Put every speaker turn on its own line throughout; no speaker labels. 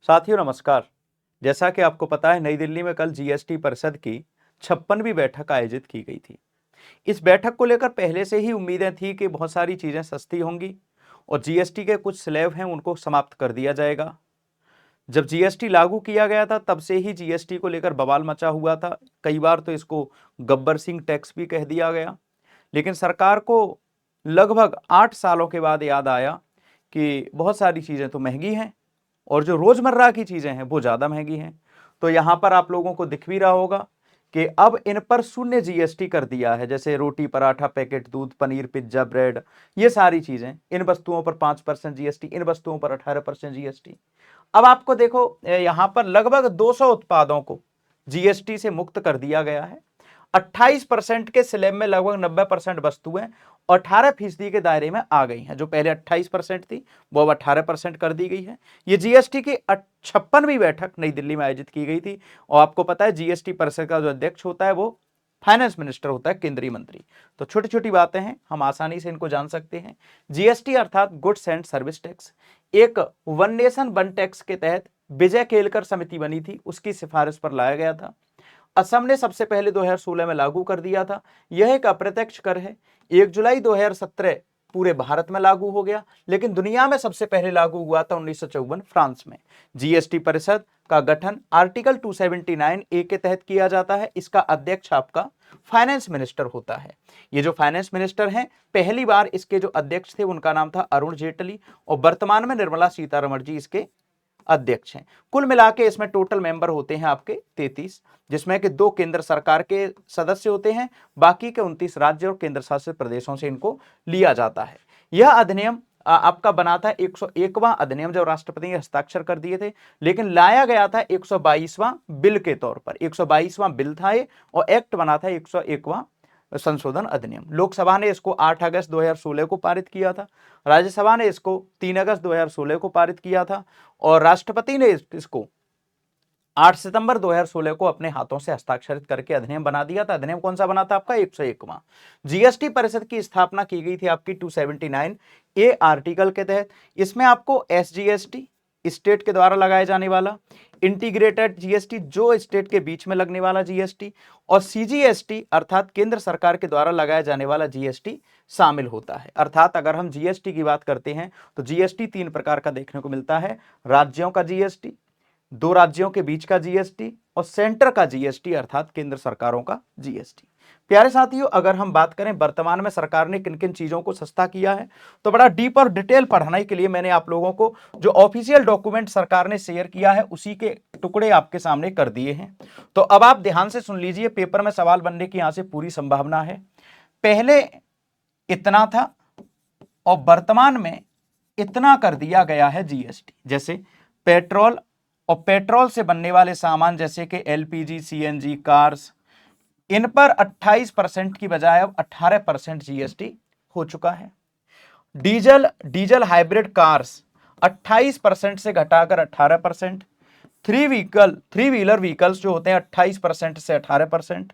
साथियों नमस्कार। जैसा कि आपको पता है, नई दिल्ली में कल जीएसटी परिषद की 56वीं बैठक आयोजित की गई थी। इस बैठक को लेकर पहले से ही उम्मीदें थी कि बहुत सारी चीजें सस्ती होंगी और जीएसटी के कुछ स्लैब हैं उनको समाप्त कर दिया जाएगा। जब जीएसटी लागू किया गया था तब से ही जीएसटी को लेकर बवाल मचा हुआ था। कई बार तो इसको गब्बर सिंह टैक्स भी कह दिया गया। लेकिन सरकार को लगभग 8 सालों के बाद याद आया कि बहुत सारी चीजें तो महंगी हैं और जो रोजमर्रा की चीजें हैं वो ज्यादा महंगी हैं। तो यहां पर आप लोगों को दिख भी रहा होगा कि अब इन पर शून्य जीएसटी कर दिया है। जैसे रोटी, पराठा, पैकेट दूध, पनीर, पिज्जा, ब्रेड, ये सारी चीजें, इन वस्तुओं पर 5% जीएसटी, इन वस्तुओं पर 18% जीएसटी। अब आपको देखो, यहां पर लगभग 200 उत्पादों को जीएसटी से मुक्त कर दिया गया है। 28% के स्लैब में लगभग 90% वस्तुएं 18% के दायरे में आ गई हैं। जो पहले 28% थी वो अब 18% कर दी गई है। ये जीएसटी की 56वीं बैठक नई दिल्ली में आयोजित की गई थी। और आपको पता है जीएसटी परिषद का जो अध्यक्ष होता है वो फाइनेंस मिनिस्टर होता है, केंद्रीय मंत्री। तो छोटी छोटी बातें हैं, हम आसानी से इनको जान सकते हैं। जीएसटी अर्थात गुड्स एंड सर्विस टैक्स एक वन नेशन वन टैक्स के तहत विजय केलकर समिति बनी थी, उसकी सिफारिश पर लाया गया था। असम ने सबसे पहले 2016 में लागू कर दिया था। यह एक अप्रत्यक्ष कर है। 1 जुलाई 2017 पूरे भारत में लागू हो गया, लेकिन दुनिया में सबसे पहले लागू हुआ था 1954 फ्रांस में। जीएसटी परिषद का गठन आर्टिकल 279 ए के तहत किया जाता है। इसका अध्यक्ष आपका फाइनेंस मिनिस्टर होता है। ये जो फाइनेंस मिनिस्टर हैं, पहली बार इसके जो अध्यक्ष थे उनका नाम था अरुण जेटली और वर्तमान में निर्मला सीतारमण जी इसके अध्यक्ष हैं। कुल मिलाके इसमें टोटल मेंबर होते हैं आपके 33, जिसमें कि 2 केंद्र सरकार के सदस्य होते हैं। बाकी के 29 राज्य और केंद्र शासित प्रदेशों से इनको लिया जाता है। यह अधिनियम आपका बना था 101वां अधिनियम, जब राष्ट्रपति ने हस्ताक्षर कर दिए थे, लेकिन लाया गया था 122वां बिल के तौर पर। 122वां बिल था ये और एक्ट बना था 101वां संशोधन अधिनियम। लोकसभा ने इसको 8 अगस्त 2016 को पारित किया था। राज्यसभा ने इसको 3 अगस्त 2016 को पारित किया था और राष्ट्रपति ने इसको 8 सितंबर 2016 को अपने हाथों से हस्ताक्षरित करके अधिनियम बना दिया था। अधिनियम कौन सा बना था आपका? 101वां। जीएसटी परिषद की स्थापना की गई थी आपकी 279 ए आर्टिकल के तहत। इसमें आपको एसजीएसटी स्टेट के द्वारा लगाए जाने वाला, इंटीग्रेटेड जीएसटी जो स्टेट के बीच में लगने वाला जीएसटी, और सीजीएसटी अर्थात केंद्र सरकार के द्वारा लगाया जाने वाला जीएसटी शामिल होता है। अर्थात अगर हम जीएसटी की बात करते हैं तो जीएसटी 3 प्रकार का देखने को मिलता है। राज्यों का जीएसटी, 2 राज्यों के बीच का जीएसटी और सेंटर का जीएसटी अर्थात केंद्र सरकारों का जीएसटी। प्यारे साथियों, अगर हम बात करें वर्तमान में सरकार ने किन किन चीजों को सस्ता किया है, तो बड़ा डीप और डिटेल पढ़ने के लिए मैंने आप लोगों को जो ऑफिशियल डॉक्यूमेंट सरकार ने शेयर किया है उसी के टुकड़े आपके सामने कर दिए हैं। तो अब आप ध्यान से सुन लीजिए, पेपर में सवाल बनने की यहां से पूरी संभावना है। पहले इतना था और वर्तमान में इतना कर दिया गया है जीएसटी। जैसे पेट्रोल और पेट्रोल से बनने वाले सामान जैसे कि एलपीजी, सीएनजी, कार्स, इन पर 28% की बजाय अब 18% जीएसटी हो चुका है। डीजल हाइब्रिड कार्स 28% से घटाकर 18%। थ्री व्हीलर व्हीकल्स जो होते हैं 28% से 18%।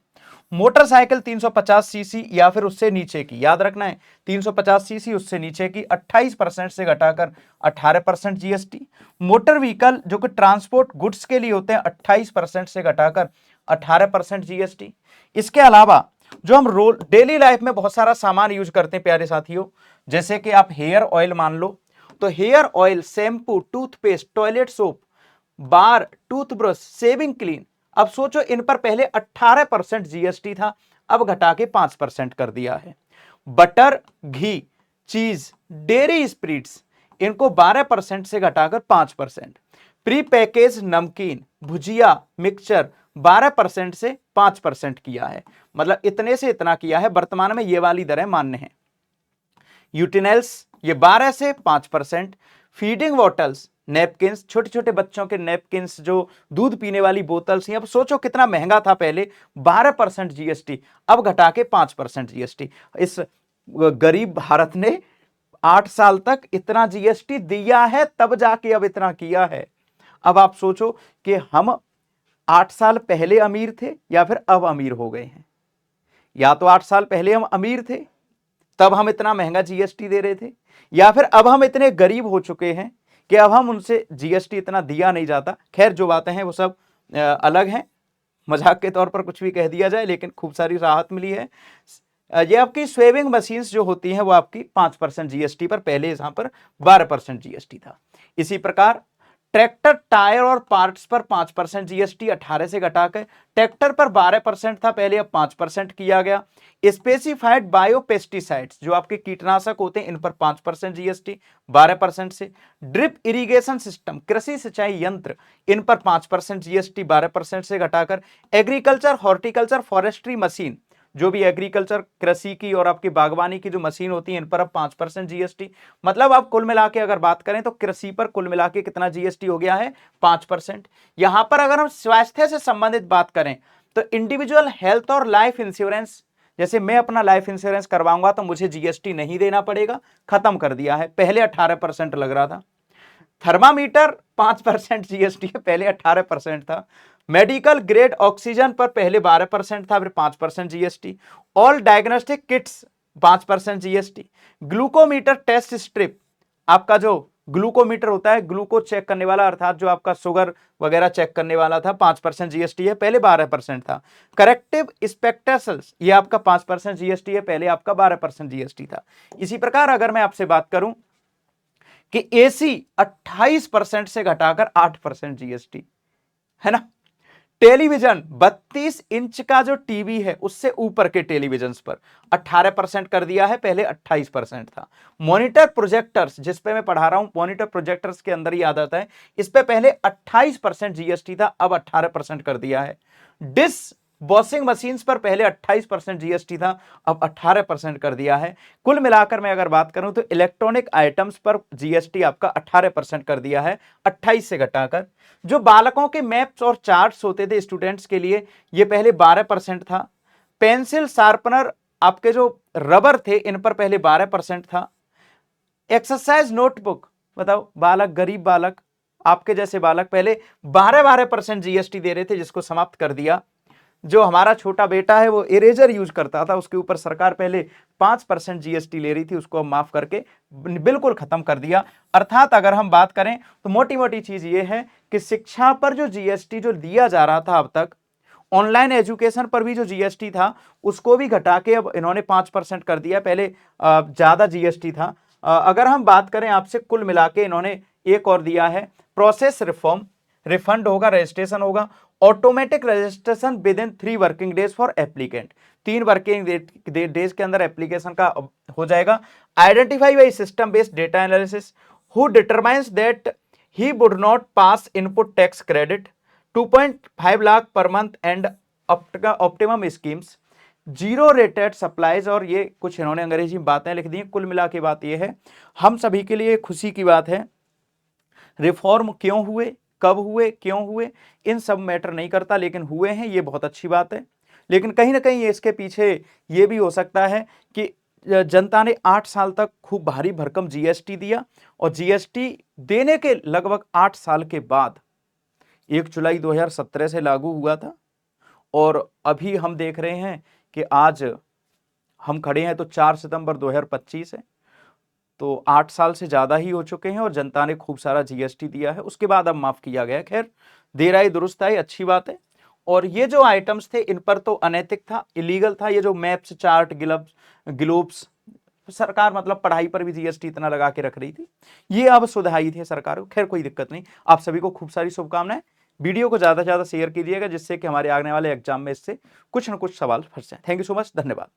मोटरसाइकिल 350 सीसी या फिर उससे नीचे की, याद रखना है 350 सीसी उससे नीचे की 28% से घटाकर 18% जीएसटी। मोटर व्हीकल जो कि ट्रांसपोर्ट गुड्स के लिए होते हैं 28% से घटाकर 18% जीएसटी। इसके अलावा जो हम डेली लाइफ में बहुत सारा सामान यूज करते हैं प्यारे साथियों, जैसे कि आप हेयर ऑयल मान लो, तो hair oil, shampoo, toothpaste, toilet soap, bar, toothbrush, shaving cream, अब सोचो इन पर पहले 18% जीएसटी था, अब घटा के 5% कर दिया है। बटर, घी, चीज, डेयरी स्प्रीट्स, इनको 12% से घटाकर 5%। प्री पैकेज नमकीन, भुजिया, मिक्सचर 12% से 5% किया है। मतलब इतने से इतना किया है। वर्तमान में ये वाली दरें मान्य हैं। यूटिनेल्स ये 12 से 5%। फीडिंग बॉटल्स, नैपकिंस, छोटे छोटे बच्चों के नैपकिंस, जो दूध पीने वाली बोतल्स, अब सोचो कितना महंगा था पहले, 12% जीएसटी, अब घटा के 5% जीएसटी। इस गरीब भारत ने 8 साल तक इतना जीएसटी दिया है, तब जाके अब इतना किया है। अब आप सोचो कि हम 8 साल पहले अमीर थे या फिर अब अमीर हो गए हैं। या तो 8 साल पहले हम अमीर थे तब हम इतना महंगा जीएसटी दे रहे थे, या फिर अब हम इतने गरीब हो चुके हैं कि अब हम उनसे जीएसटी इतना दिया नहीं जाता। खैर जो बातें हैं वो सब अलग हैं, मजाक के तौर पर कुछ भी कह दिया जाए, लेकिन खूब सारी राहत मिली है। ये आपकी स्वेविंग मशीन्स जो होती हैं वो आपकी 5% जीएसटी पर, पहले यहां पर 12% जीएसटी था। इसी प्रकार ट्रैक्टर टायर और पार्ट्स पर 5% जीएसटी 18 से घटाकर ट्रैक्टर पर 12% था पहले, अब 5% किया गया। स्पेसिफाइड बायोपेस्टिसाइड्स जो आपके कीटनाशक होते हैं इन पर 5% जीएसटी 12% से। ड्रिप इरिगेशन सिस्टम कृषि सिंचाई यंत्र इन पर 5% जीएसटी 12% से घटाकर एग्रीकल्चर हॉर्टिकल्चर फॉरेस्ट्री मशीन जो भी एग्रीकल्चर कृषि की और आपकी बागवानी की जो मशीन होती है इन पर अब 5% जीएसटी। मतलब अब कुल मिला के अगर बात करें तो कृषि पर कुल मिला के कितना जीएसटी हो गया है 5%। यहां पर अगर हम स्वास्थ्य से संबंधित बात करें तो इंडिविजुअल हेल्थ और लाइफ इंश्योरेंस, जैसे मैं अपना लाइफ इंश्योरेंस करवाऊंगा तो मुझे जीएसटी नहीं देना पड़ेगा, खत्म कर दिया है, पहले 18% लग रहा था। थर्मामीटर 5% जीएसटी है, पहले 18% था। मेडिकल ग्रेड ऑक्सीजन पर पहले 12% था, फिर 5% GST. All diagnostic kits 5% GST. Glucometer test strip, आपका जो ग्लूकोमीटर होता है ग्लूकोज चेक करने वाला, अर्थात जो आपका शुगर वगैरह चेक करने वाला था, 5% जीएसटी है, पहले 12% था। करेक्टिव स्पेक्टेशल्स ये आपका 5% जीएसटी है, पहले आपका 12% जीएसटी था। इसी प्रकार अगर मैं आपसे बात करूं कि एसी 28% से घटाकर 8% जीएसटी है ना। टेलीविजन 32 इंच का जो टीवी है उससे ऊपर के टेलीविजन पर 18% कर दिया है, पहले 28% था। मॉनिटर प्रोजेक्टर्स जिस पे मैं पढ़ा रहा हूं, मॉनिटर प्रोजेक्टर्स के अंदर ही आ जाता है, इस पे पहले 28% जीएसटी था, अब 18% कर दिया है। डिश वॉशिंग मशीन्स पर पहले 28% जीएसटी था, अब 18% कर दिया है। कुल मिलाकर मैं अगर बात करूं तो इलेक्ट्रॉनिक आइटम्स पर जीएसटी आपका 18% कर दिया है, 28 से घटाकर। जो बालकों के मैप्स और चार्ट्स होते थे स्टूडेंट्स के लिए, ये पहले 12% था। पेंसिल शार्पनर आपके जो रबर थे इन पर पहले 12% था। एक्सरसाइज नोटबुक, बताओ बालक, गरीब बालक, आपके जैसे बालक पहले 12% जीएसटी दे रहे थे, जिसको समाप्त कर दिया। जो हमारा छोटा बेटा है वो इरेजर यूज करता था, उसके ऊपर सरकार पहले 5% जीएसटी ले रही थी, उसको माफ करके बिल्कुल खत्म कर दिया। अर्थात अगर हम बात करें तो मोटी मोटी चीज ये है कि शिक्षा पर जो जीएसटी जो दिया जा रहा था अब तक, ऑनलाइन एजुकेशन पर भी जो जीएसटी था उसको भी घटा के अब इन्होंने 5% कर दिया, पहले ज्यादा जीएसटी था। अगर हम बात करें आपसे, कुल मिला के इन्होंने एक और दिया है प्रोसेस रिफॉर्म, रिफंड होगा, रजिस्ट्रेशन होगा, automatic registration with in 3 working days for applicant, 3 working days के अंदर एप्लीकेशन का हो जाएगा। Identify by system based data analysis who determines that he would not pass input tax credit 2.5 lakh per month and optimum schemes, zero rated supplies, और ये कुछ इन्होंने अंग्रेजी में बातें लिख दी। कुल मिला के बात ये है, हम सभी के लिए खुशी की बात है, रिफॉर्म क्यों हुए, कब हुए, क्यों हुए, इन सब मैटर नहीं करता, लेकिन हुए हैं, ये बहुत अच्छी बात है। लेकिन कहीं ना कहीं इसके पीछे ये भी हो सकता है कि जनता ने 8 साल तक खूब भारी भरकम जीएसटी दिया, और जीएसटी देने के लगभग 8 साल के बाद 1 जुलाई 2017 से लागू हुआ था, और अभी हम देख रहे हैं कि आज हम खड़े हैं तो 4 सितंबर 2025 है, तो 8 साल से ज्यादा ही हो चुके हैं और जनता ने खूब सारा जीएसटी दिया है, उसके बाद अब माफ किया गया। खैर देर आई दुरुस्त आई, अच्छी बात है। और ये जो आइटम्स थे इन पर तो अनैतिक था, इलीगल था, ये जो मैप्स, चार्ट, ग्लोब्स, सरकार मतलब पढ़ाई पर भी जीएसटी इतना लगा के रख रही थी, ये अब सुधाई थी सरकार को। खैर कोई दिक्कत नहीं, आप सभी को खूब सारी शुभकामनाएं। वीडियो को ज्यादा से ज्यादा शेयर कीजिएगा, जिससे कि हमारे आने वाले एग्जाम में इससे कुछ न कुछ सवाल फंस जाए। थैंक यू सो मच, धन्यवाद।